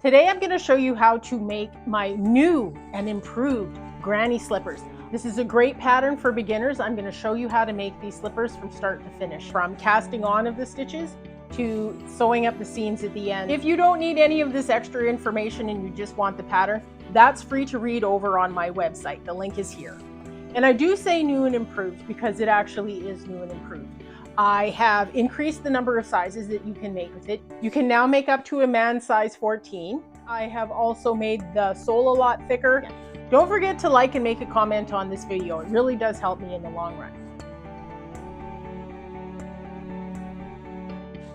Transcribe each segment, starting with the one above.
Today I'm going to show you how to make my new and improved granny slippers. This is a great pattern for beginners. I'm going to show you how to make these slippers from start to finish, from casting on of the stitches to sewing up the seams at the end. If you don't need any of this extra information and you just want the pattern, that's free to read over on my website. The link is here. And I do say new and improved because it actually is new and improved. I have increased the number of sizes that you can make with it. You can now make up to a man size 14. I have also made the sole a lot thicker. Don't forget to like and make a comment on this video. It really does help me in the long run.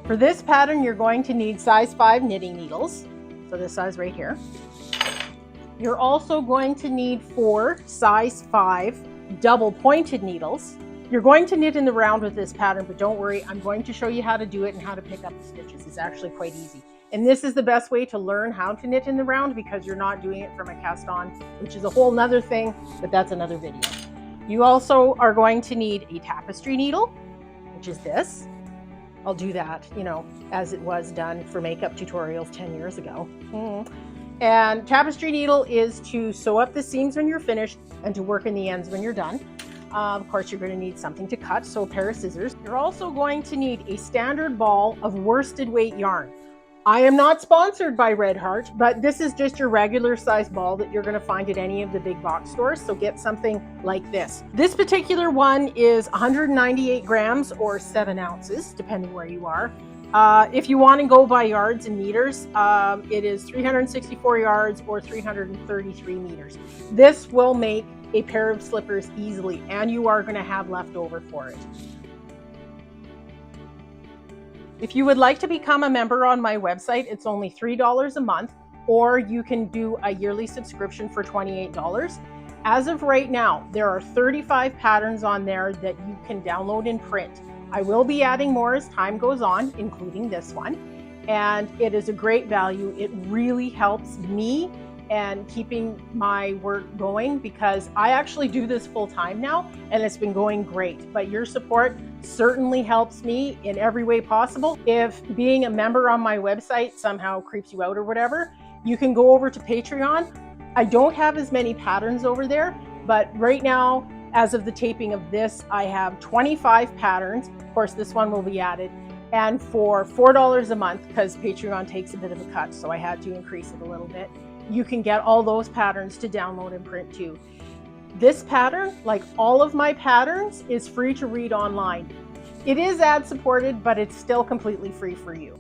For this pattern, you're going to need size 5 knitting needles. So this size right here. You're also going to need 4 size 5 double pointed needles. You're going to knit in the round with this pattern, but don't worry, I'm going to show you how to do it and how to pick up the stitches. It's actually quite easy. And this is the best way to learn how to knit in the round because you're not doing it from a cast on, which is a whole nother thing, but that's another video. You also are going to need a tapestry needle, which is this. I'll do that, as it was done for makeup tutorials 10 years ago. And tapestry needle is to sew up the seams when you're finished and to work in the ends when you're done. Of course, you're going to need something to cut, so a pair of scissors. You're also going to need a standard ball of worsted weight yarn. I am not sponsored by Red Heart, but this is just your regular size ball that you're going to find at any of the big box stores, so get something like this. This particular one is 198 grams or 7 ounces, depending where you are. If you want to go by yards and meters, it is 364 yards or 333 meters. This will make a pair of slippers easily, and you are going to have leftover for it. If you would like to become a member on my website, it's only $3 a month, or you can do a yearly subscription for $28. As of right now, there are 35 patterns on there that you can download and print. I will be adding more as time goes on, including this one, and it is a great value. It really helps me and keeping my work going because I actually do this full time now and it's been going great. But your support certainly helps me in every way possible. If being a member on my website somehow creeps you out or whatever, you can go over to Patreon. I don't have as many patterns over there, but right now, as of the taping of this, I have 25 patterns. Of course, this one will be added. And for $4 a month, because Patreon takes a bit of a cut, so I had to increase it a little bit, you can get all those patterns to download and print too. This pattern, like all of my patterns, is free to read online. It is ad supported, but it's still completely free for you.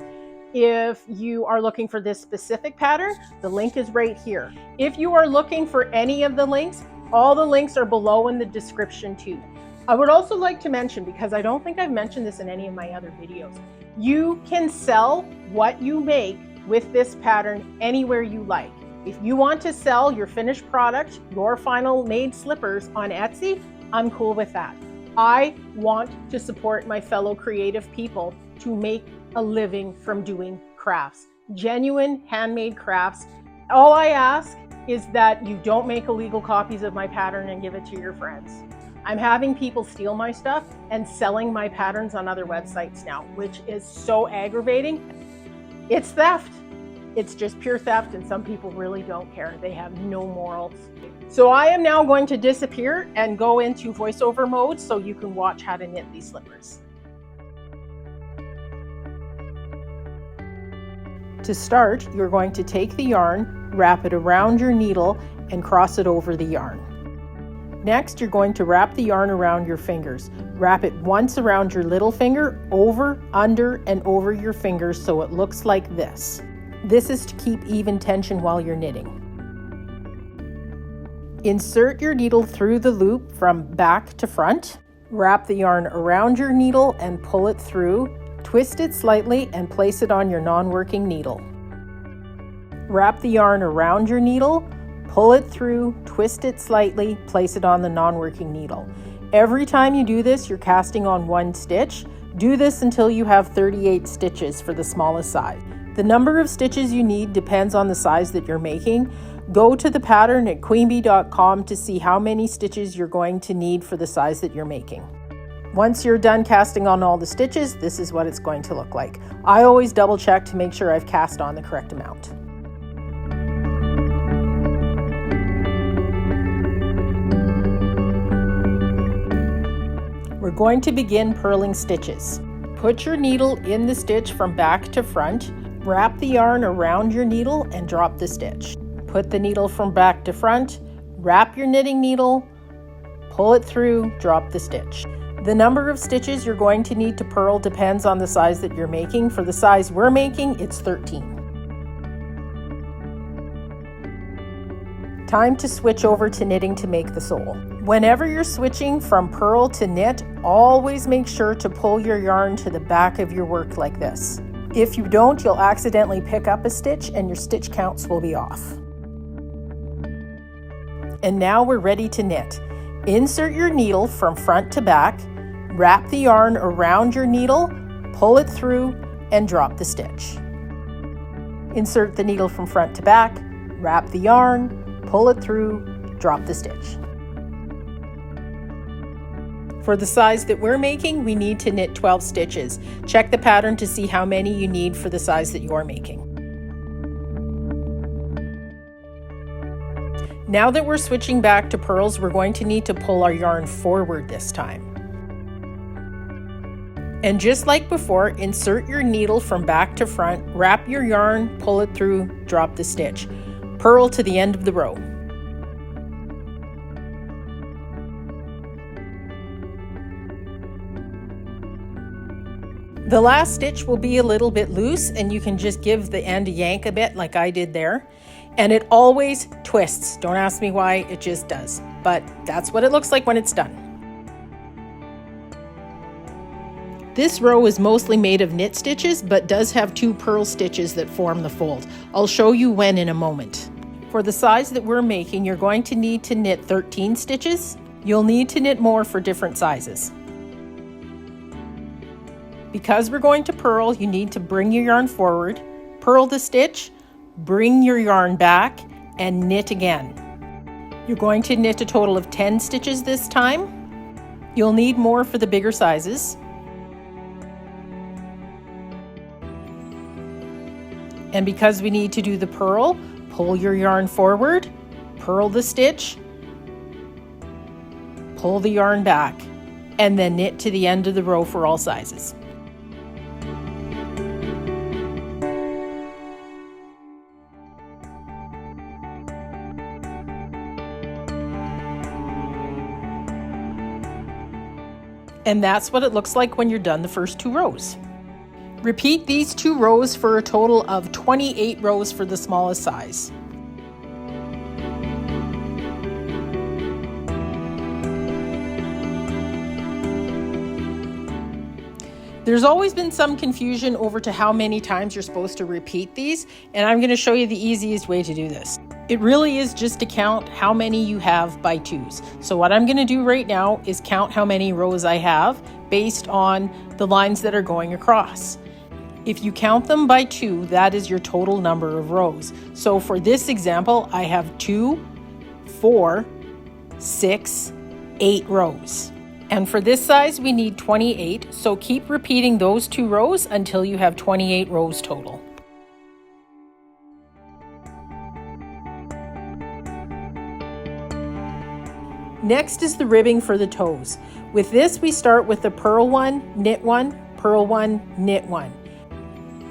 If you are looking for this specific pattern, the link is right here. If you are looking for any of the links, all the links are below in the description too. I would also like to mention, because I don't think I've mentioned this in any of my other videos, you can sell what you make with this pattern anywhere you like. If you want to sell your finished product, your final made slippers on Etsy, I'm cool with that. I want to support my fellow creative people to make a living from doing crafts, genuine handmade crafts. All I ask is that you don't make illegal copies of my pattern and give it to your friends. I'm having people steal my stuff and selling my patterns on other websites now, which is so aggravating. It's theft. It's just pure theft, and some people really don't care. They have no morals. So I am now going to disappear and go into voiceover mode so you can watch how to knit these slippers. To start, you're going to take the yarn, wrap it around your needle, and cross it over the yarn. Next, you're going to wrap the yarn around your fingers. Wrap it once around your little finger, over, under, and over your fingers so it looks like this. This is to keep even tension while you're knitting. Insert your needle through the loop from back to front. Wrap the yarn around your needle and pull it through. Twist it slightly and place it on your non-working needle. Wrap the yarn around your needle, pull it through, twist it slightly, place it on the non-working needle. Every time you do this, you're casting on 1 stitch. Do this until you have 38 stitches for the smallest size. The number of stitches you need depends on the size that you're making. Go to the pattern at queenbee.com to see how many stitches you're going to need for the size that you're making. Once you're done casting on all the stitches, this is what it's going to look like. I always double check to make sure I've cast on the correct amount. We're going to begin purling stitches. Put your needle in the stitch from back to front, wrap the yarn around your needle and drop the stitch. Put the needle from back to front, wrap your knitting needle, pull it through, drop the stitch. The number of stitches you're going to need to purl depends on the size that you're making. For the size we're making, it's 13. Time to switch over to knitting to make the sole. Whenever you're switching from purl to knit, always make sure to pull your yarn to the back of your work like this. If you don't, you'll accidentally pick up a stitch and your stitch counts will be off. And now we're ready to knit. Insert your needle from front to back, wrap the yarn around your needle, pull it through, and drop the stitch. Insert the needle from front to back, wrap the yarn, pull it through, drop the stitch. For the size that we're making, we need to knit 12 stitches. Check the pattern to see how many you need for the size that you're making. Now that we're switching back to purls, we're going to need to pull our yarn forward this time. And just like before, insert your needle from back to front, wrap your yarn, pull it through, drop the stitch. Purl to the end of the row. The last stitch will be a little bit loose and you can just give the end a yank a bit like I did there. And it always twists. Don't ask me why, it just does. But that's what it looks like when it's done. This row is mostly made of knit stitches, but does have 2 purl stitches that form the fold. I'll show you when in a moment. For the size that we're making, you're going to need to knit 13 stitches. You'll need to knit more for different sizes. Because we're going to purl, you need to bring your yarn forward, purl the stitch, bring your yarn back, and knit again. You're going to knit a total of 10 stitches this time. You'll need more for the bigger sizes. And because we need to do the purl, pull your yarn forward, purl the stitch, pull the yarn back, and then knit to the end of the row for all sizes. And that's what it looks like when you're done the first 2 rows. Repeat these 2 rows for a total of 28 rows for the smallest size. There's always been some confusion over to how many times you're supposed to repeat these, and I'm going to show you the easiest way to do this. It really is just to count how many you have by 2s. So what I'm going to do right now is count how many rows I have based on the lines that are going across. If you count them by 2, that is your total number of rows. So for this example, I have 2, 4, 6, 8 rows. And for this size, we need 28. So keep repeating those 2 rows until you have 28 rows total. Next is the ribbing for the toes. With this, we start with the purl 1, knit 1, purl 1, knit 1.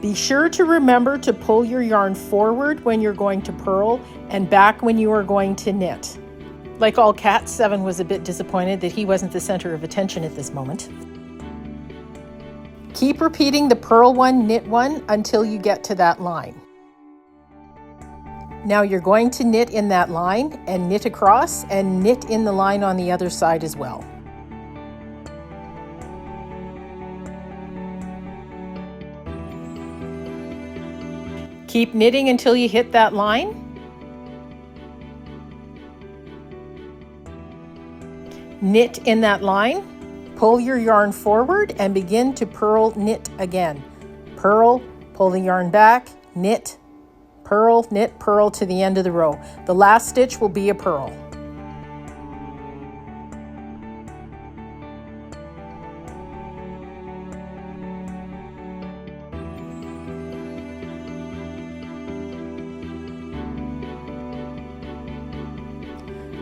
Be sure to remember to pull your yarn forward when you're going to purl and back when you are going to knit. Like all cats, 7 was a bit disappointed that he wasn't the center of attention at this moment. Keep repeating the purl 1, knit 1 until you get to that line. Now you're going to knit in that line and knit across and knit in the line on the other side as well. Keep knitting until you hit that line. Knit in that line, pull your yarn forward and begin to purl, knit again. Purl, pull the yarn back, knit, purl, knit, purl to the end of the row. The last stitch will be a purl.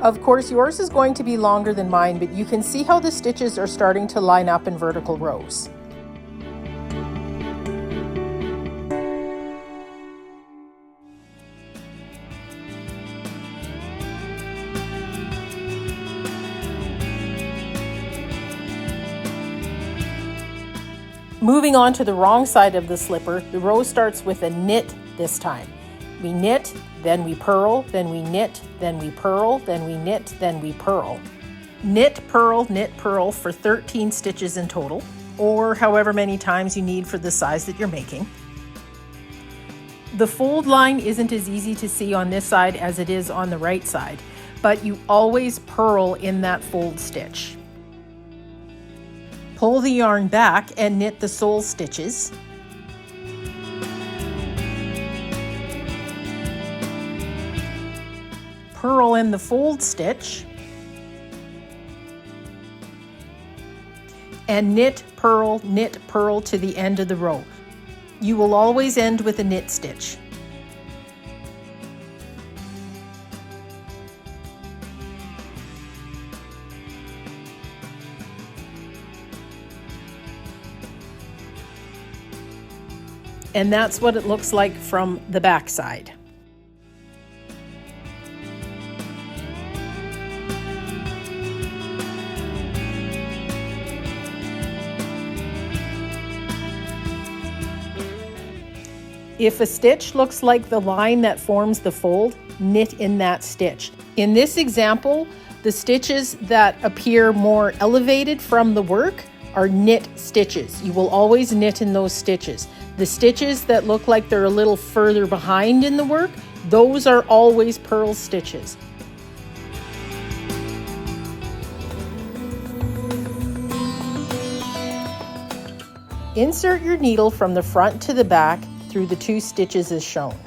Of course, yours is going to be longer than mine, but you can see how the stitches are starting to line up in vertical rows. Moving on to the wrong side of the slipper, the row starts with a knit this time. We knit, then we purl, then we knit, then we purl, then we knit, then we purl. Knit, purl for 13 stitches in total, or however many times you need for the size that you're making. The fold line isn't as easy to see on this side as it is on the right side, but you always purl in that fold stitch. Pull the yarn back and knit the sole stitches. Purl in the fold stitch. And knit, purl to the end of the row. You will always end with a knit stitch. And that's what it looks like from the back side. If a stitch looks like the line that forms the fold, knit in that stitch. In this example, the stitches that appear more elevated from the work are knit stitches. You will always knit in those stitches. The stitches that look like they're a little further behind in the work, those are always purl stitches. Insert your needle from the front to the back through the 2 stitches as shown.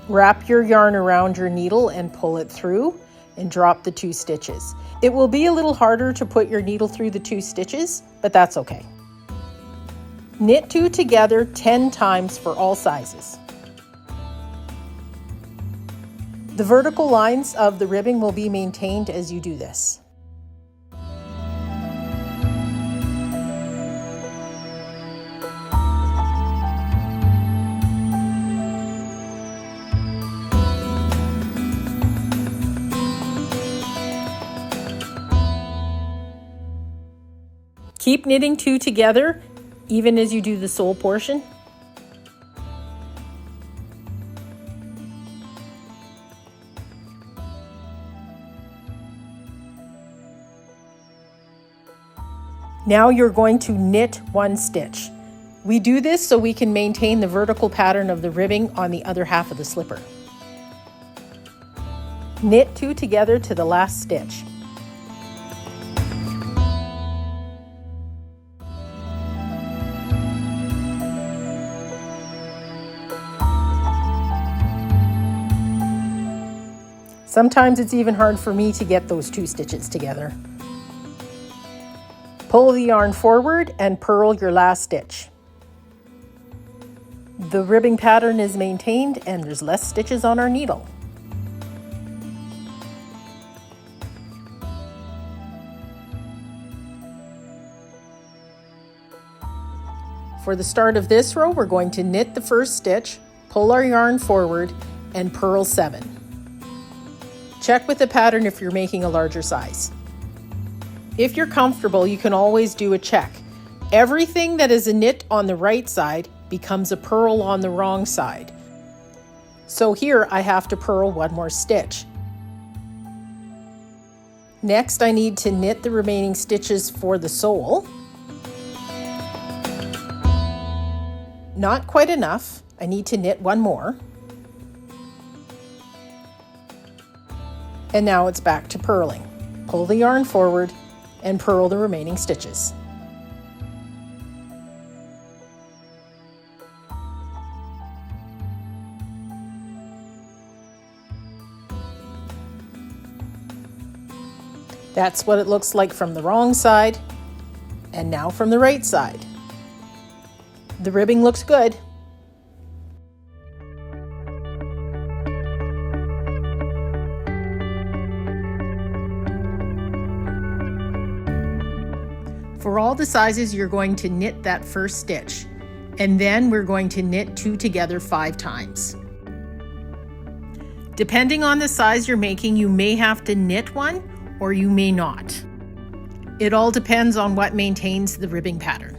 Wrap your yarn around your needle and pull it through and drop the 2 stitches. It will be a little harder to put your needle through the 2 stitches, but that's okay. Knit 2 together 10 times for all sizes. The vertical lines of the ribbing will be maintained as you do this. Keep knitting 2 together even as you do the sole portion. Now you're going to knit 1 stitch. We do this so we can maintain the vertical pattern of the ribbing on the other half of the slipper. Knit 2 together to the last stitch. Sometimes it's even hard for me to get those 2 stitches together. Pull the yarn forward and purl your last stitch. The ribbing pattern is maintained and there's less stitches on our needle. For the start of this row, we're going to knit the first stitch, pull our yarn forward, and purl 7. Check with the pattern if you're making a larger size. If you're comfortable, you can always do a check. Everything that is a knit on the right side becomes a purl on the wrong side. So here I have to purl 1 more stitch. Next, I need to knit the remaining stitches for the sole. Not quite enough. I need to knit 1 more. And now it's back to purling. Pull the yarn forward and purl the remaining stitches. That's what it looks like from the wrong side, and now from the right side. The ribbing looks good. For all the sizes, you're going to knit that first stitch, and then we're going to knit 2 together 5 times. Depending on the size you're making, you may have to knit 1 or you may not. It all depends on what maintains the ribbing pattern.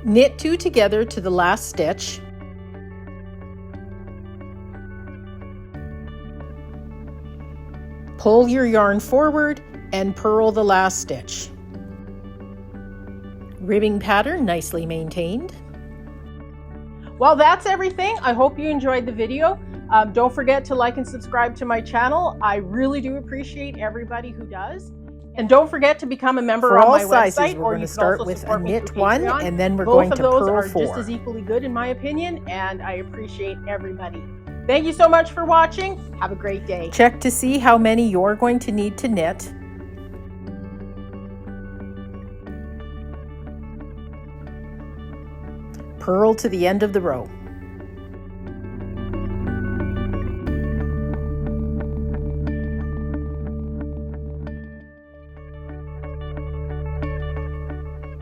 Knit 2 together to the last stitch. Pull your yarn forward and purl the last stitch. Ribbing pattern nicely maintained. Well, that's everything. I hope you enjoyed the video. Don't forget to like and subscribe to my channel. I really do appreciate everybody who does. And don't forget to become a member on my website. We're going to start with a knit 1, and then we're going to purl 4. Both of those are just as equally good in my opinion, and I appreciate everybody. Thank you so much for watching. Have a great day. Check to see how many you're going to need to knit. Purl to the end of the row.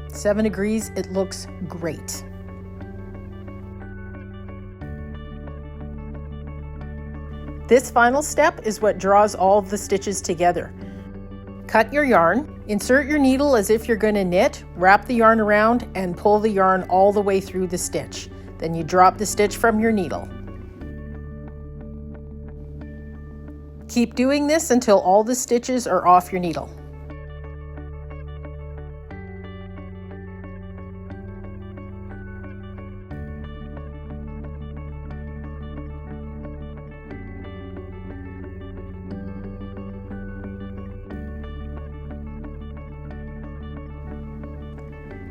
"7 degrees, it looks great. This final step is what draws all of the stitches together. Cut your yarn, insert your needle as if you're going to knit, wrap the yarn around, and pull the yarn all the way through the stitch. Then you drop the stitch from your needle. Keep doing this until all the stitches are off your needle.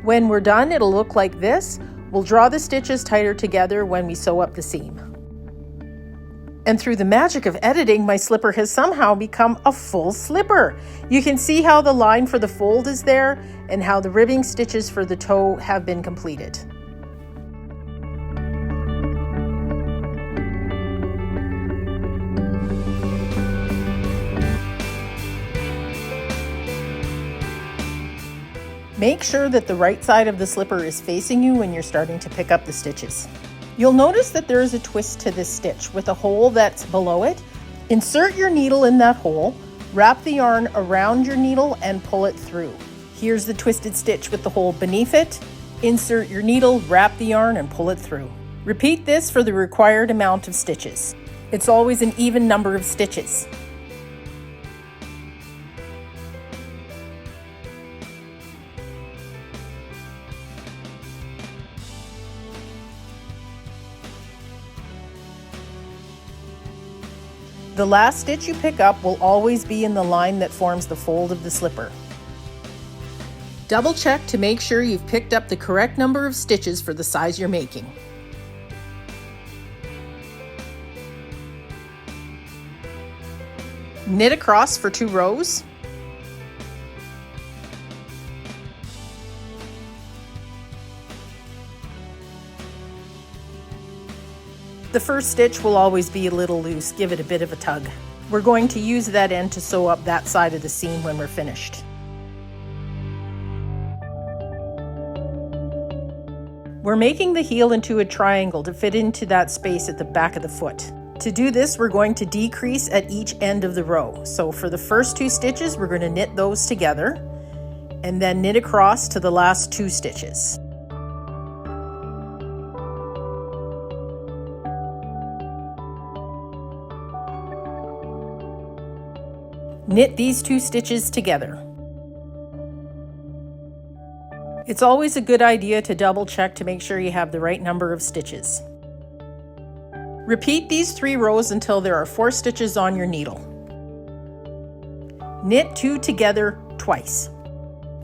When we're done, it'll look like this. We'll draw the stitches tighter together when we sew up the seam. And through the magic of editing, my slipper has somehow become a full slipper. You can see how the line for the fold is there and how the ribbing stitches for the toe have been completed. Make sure that the right side of the slipper is facing you when you're starting to pick up the stitches. You'll notice that there is a twist to this stitch with a hole that's below it. Insert your needle in that hole, wrap the yarn around your needle and pull it through. Here's the twisted stitch with the hole beneath it. Insert your needle, wrap the yarn and pull it through. Repeat this for the required amount of stitches. It's always an even number of stitches. The last stitch you pick up will always be in the line that forms the fold of the slipper. Double check to make sure you've picked up the correct number of stitches for the size you're making. Knit across for 2 rows. The first stitch will always be a little loose, give it a bit of a tug. We're going to use that end to sew up that side of the seam when we're finished. We're making the heel into a triangle to fit into that space at the back of the foot. To do this, we're going to decrease at each end of the row. So for the first 2 stitches, we're going to knit those together and then knit across to the last 2 stitches. Knit these 2 stitches together. It's always a good idea to double check to make sure you have the right number of stitches. Repeat these 3 rows until there are 4 stitches on your needle. Knit 2 together twice.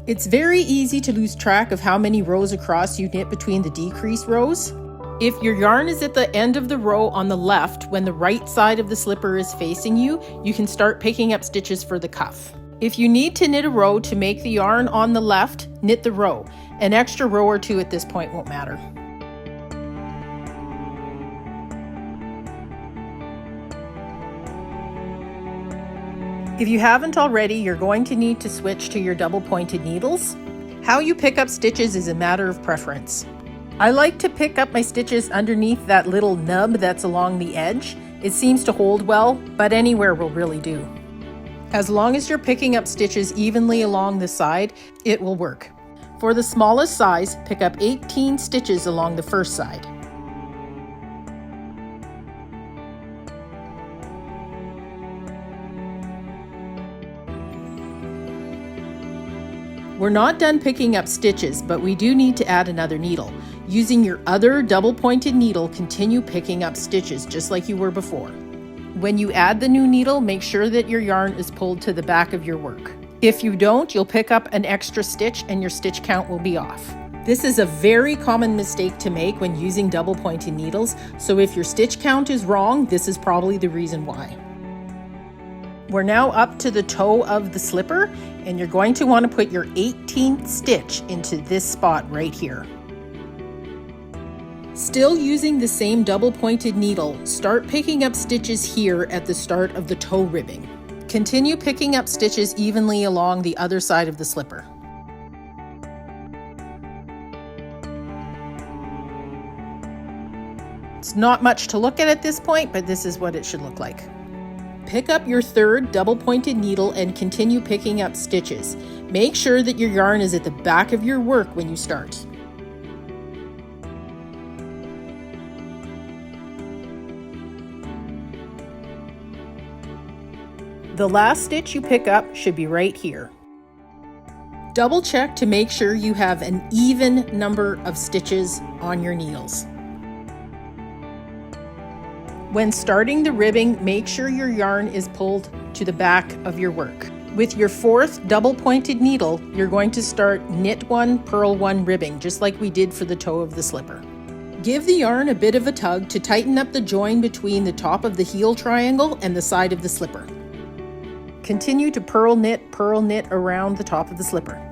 It's very easy to lose track of how many rows across you knit between the decrease rows. If your yarn is at the end of the row on the left when the right side of the slipper is facing you, you can start picking up stitches for the cuff. If you need to knit a row to make the yarn on the left, knit the row. An extra row or 2 at this point won't matter. If you haven't already, you're going to need to switch to your double-pointed needles. How you pick up stitches is a matter of preference. I like to pick up my stitches underneath that little nub that's along the edge. It seems to hold well, but anywhere will really do. As long as you're picking up stitches evenly along the side, it will work. For the smallest size, pick up 18 stitches along the first side. We're not done picking up stitches, but we do need to add another needle. Using your other double-pointed needle, continue picking up stitches just like you were before. When you add the new needle, make sure that your yarn is pulled to the back of your work. If you don't, you'll pick up an extra stitch and your stitch count will be off. This is a very common mistake to make when using double-pointed needles, so if your stitch count is wrong, this is probably the reason why. We're now up to the toe of the slipper, and you're going to want to put your 18th stitch into this spot right here. Still using the same double-pointed needle, start picking up stitches here at the start of the toe ribbing. Continue picking up stitches evenly along the other side of the slipper. It's not much to look at this point, but this is what it should look like. Pick up your third double-pointed needle and continue picking up stitches. Make sure that your yarn is at the back of your work when you start. The last stitch you pick up should be right here. Double check to make sure you have an even number of stitches on your needles. When starting the ribbing, make sure your yarn is pulled to the back of your work. With your fourth double-pointed needle, you're going to start knit one, purl one ribbing, just like we did for the toe of the slipper. Give the yarn a bit of a tug to tighten up the join between the top of the heel triangle and the side of the slipper. Continue to purl knit around the top of the slipper.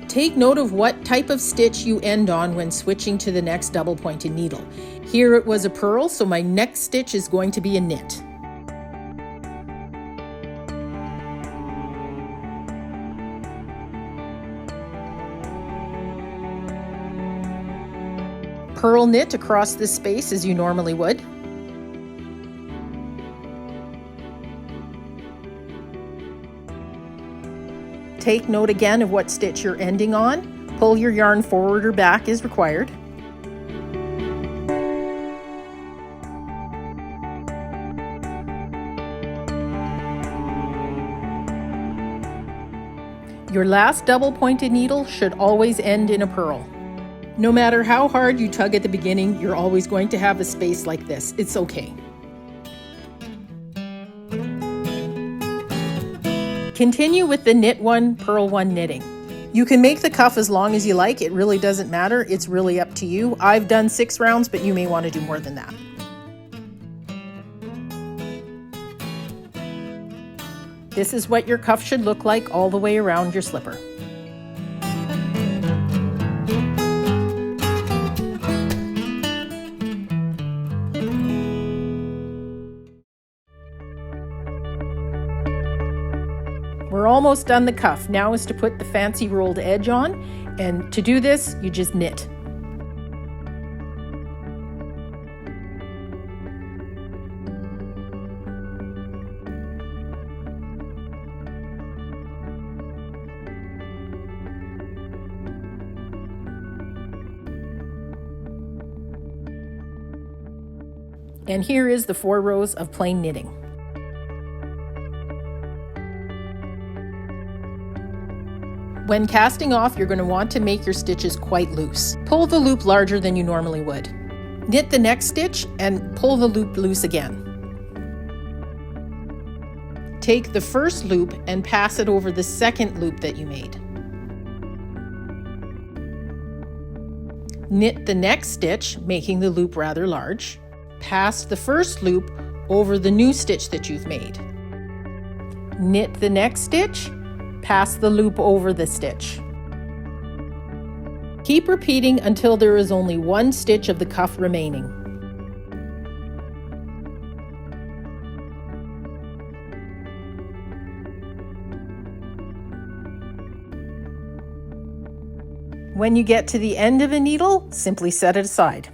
Take note of what type of stitch you end on when switching to the next double-pointed needle. Here it was a purl, so my next stitch is going to be a knit. Purl knit across this space as you normally would. Take note again of what stitch you're ending on. Pull your yarn forward or back as required. Your last double-pointed needle should always end in a purl. No matter how hard you tug at the beginning, you're always going to have a space like this. It's okay. Continue with the knit one, purl one knitting. You can make the cuff as long as you like. It really doesn't matter. It's really up to you. I've done 6 rounds, but you may want to do more than that. This is what your cuff should look like all the way around your slipper. We're almost done the cuff. Now is to put the fancy rolled edge on, and to do this, you just knit. And here is the 4 rows of plain knitting. When casting off, you're going to want to make your stitches quite loose. Pull the loop larger than you normally would. Knit the next stitch and pull the loop loose again. Take the first loop and pass it over the second loop that you made. Knit the next stitch, making the loop rather large. pass the first loop over the new stitch that you've made. Knit the next stitch, pass the loop over the stitch. Keep repeating until there is only one stitch of the cuff remaining. When you get to the end of a needle, simply set it aside.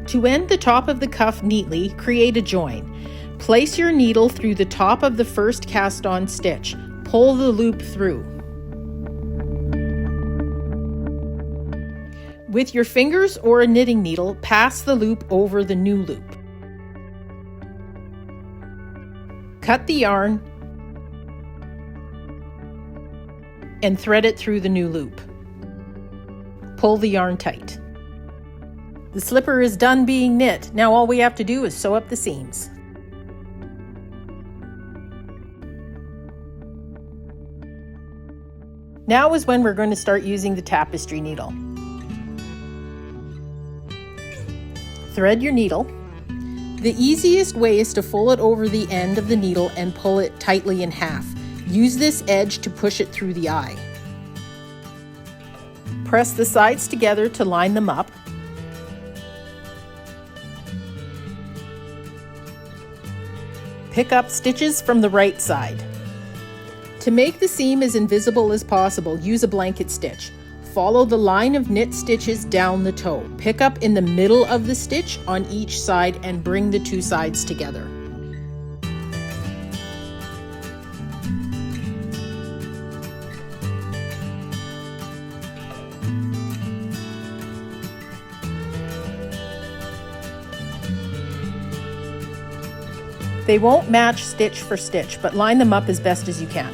To end the top of the cuff neatly, create a join. Place your needle through the top of the first cast-on stitch. Pull the loop through. With your fingers or a knitting needle, pass the loop over the new loop. Cut the yarn and thread it through the new loop. Pull the yarn tight. The slipper is done being knit. Now all we have to do is sew up the seams. Now is when we're going to start using the tapestry needle. Thread your needle. The easiest way is to fold it over the end of the needle and pull it tightly in half. Use this edge to push it through the eye. Press the sides together to line them up. Pick up stitches from the right side. To make the seam as invisible as possible, use a blanket stitch. Follow the line of knit stitches down the toe. Pick up in the middle of the stitch on each side and bring the two sides together. They won't match stitch for stitch, but line them up as best as you can.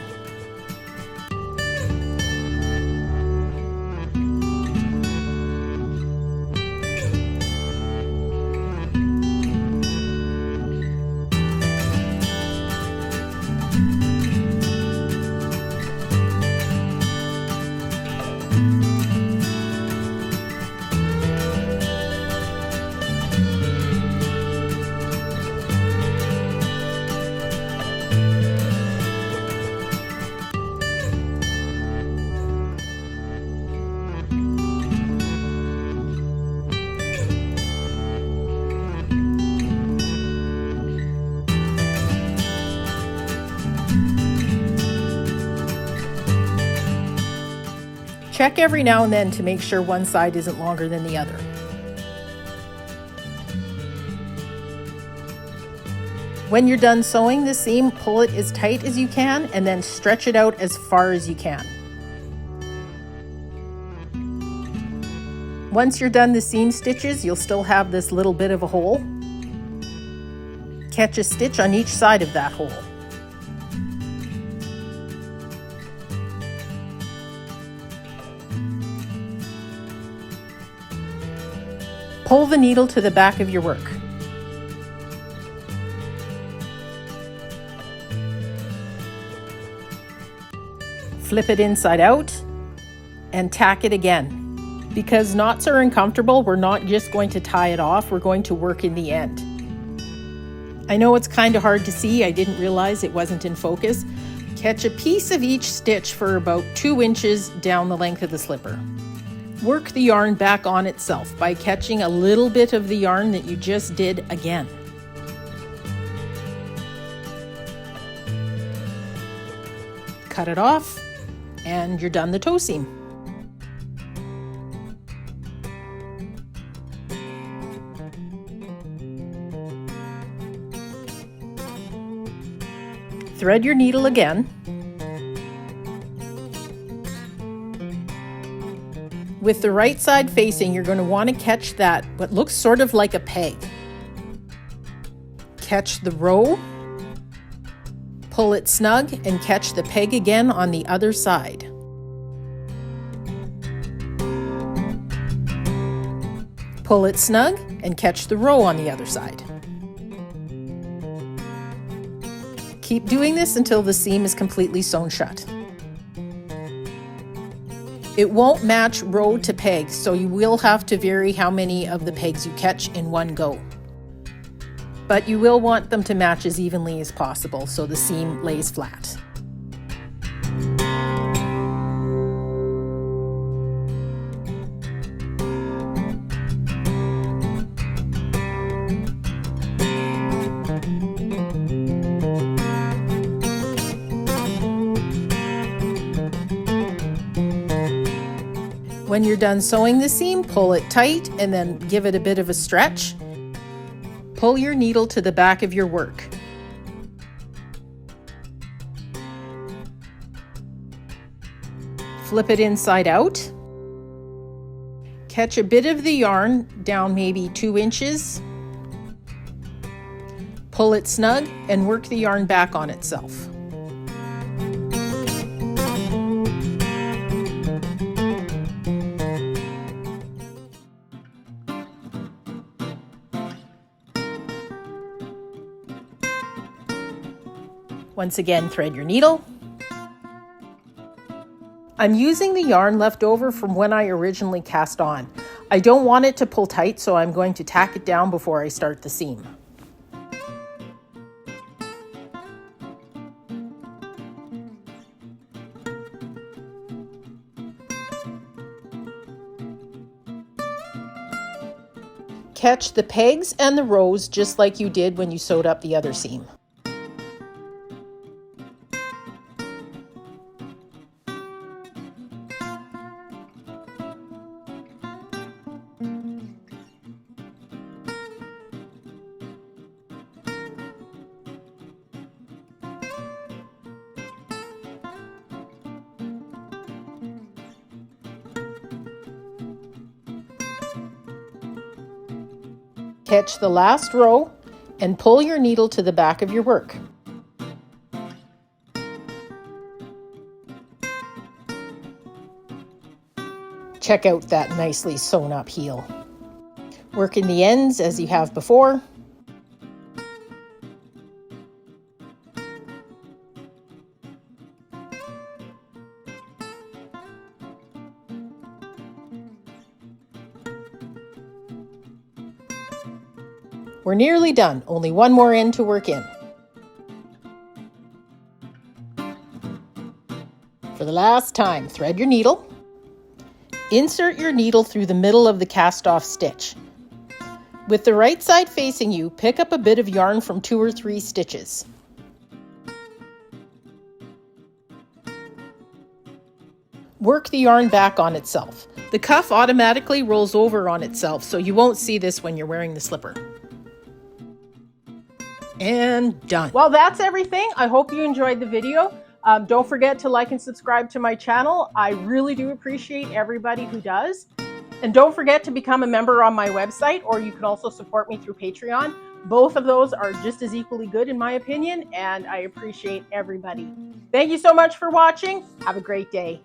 Check every now and then to make sure one side isn't longer than the other. When you're done sewing the seam, pull it as tight as you can and then stretch it out as far as you can. Once you're done the seam stitches, you'll still have this little bit of a hole. Catch a stitch on each side of that hole. Pull the needle to the back of your work. Flip it inside out and tack it again. Because knots are uncomfortable, we're not just going to tie it off, we're going to work in the end. I know it's kind of hard to see, I didn't realize it wasn't in focus. Catch a piece of each stitch for about 2 inches down the length of the slipper. Work the yarn back on itself by catching a little bit of the yarn that you just did again. Cut it off, and you're done the toe seam. Thread your needle again. With the right side facing, you're going to want to catch that, what looks sort of like a peg. Catch the row, pull it snug, and catch the peg again on the other side. Pull it snug and catch the row on the other side. Keep doing this until the seam is completely sewn shut. It won't match row to peg, so you will have to vary how many of the pegs you catch in one go. But you will want them to match as evenly as possible so the seam lays flat. When you're done sewing the seam, pull it tight and then give it a bit of a stretch. Pull your needle to the back of your work. Flip it inside out. Catch a bit of the yarn down maybe 2 inches. Pull it snug and work the yarn back on itself. Once again, thread your needle. I'm using the yarn left over from when I originally cast on. I don't want it to pull tight, so I'm going to tack it down before I start the seam. Catch the pegs and the rows just like you did when you sewed up the other seam. Catch the last row and pull your needle to the back of your work. Check out that nicely sewn up heel. Work in the ends as you have before. We're nearly done, only one more end to work in. For the last time, thread your needle. Insert your needle through the middle of the cast-off stitch. With the right side facing you, pick up a bit of yarn from 2 or 3 stitches. Work the yarn back on itself. The cuff automatically rolls over on itself, so you won't see this when you're wearing the slipper. And done. Well, that's everything. I hope you enjoyed the video. Don't forget to like and subscribe to my channel. I really do appreciate everybody who does. And don't forget to become a member on my website, or you can also support me through Patreon. Both of those are just as equally good in my opinion, and I appreciate everybody. Thank you so much for watching. Have a great day.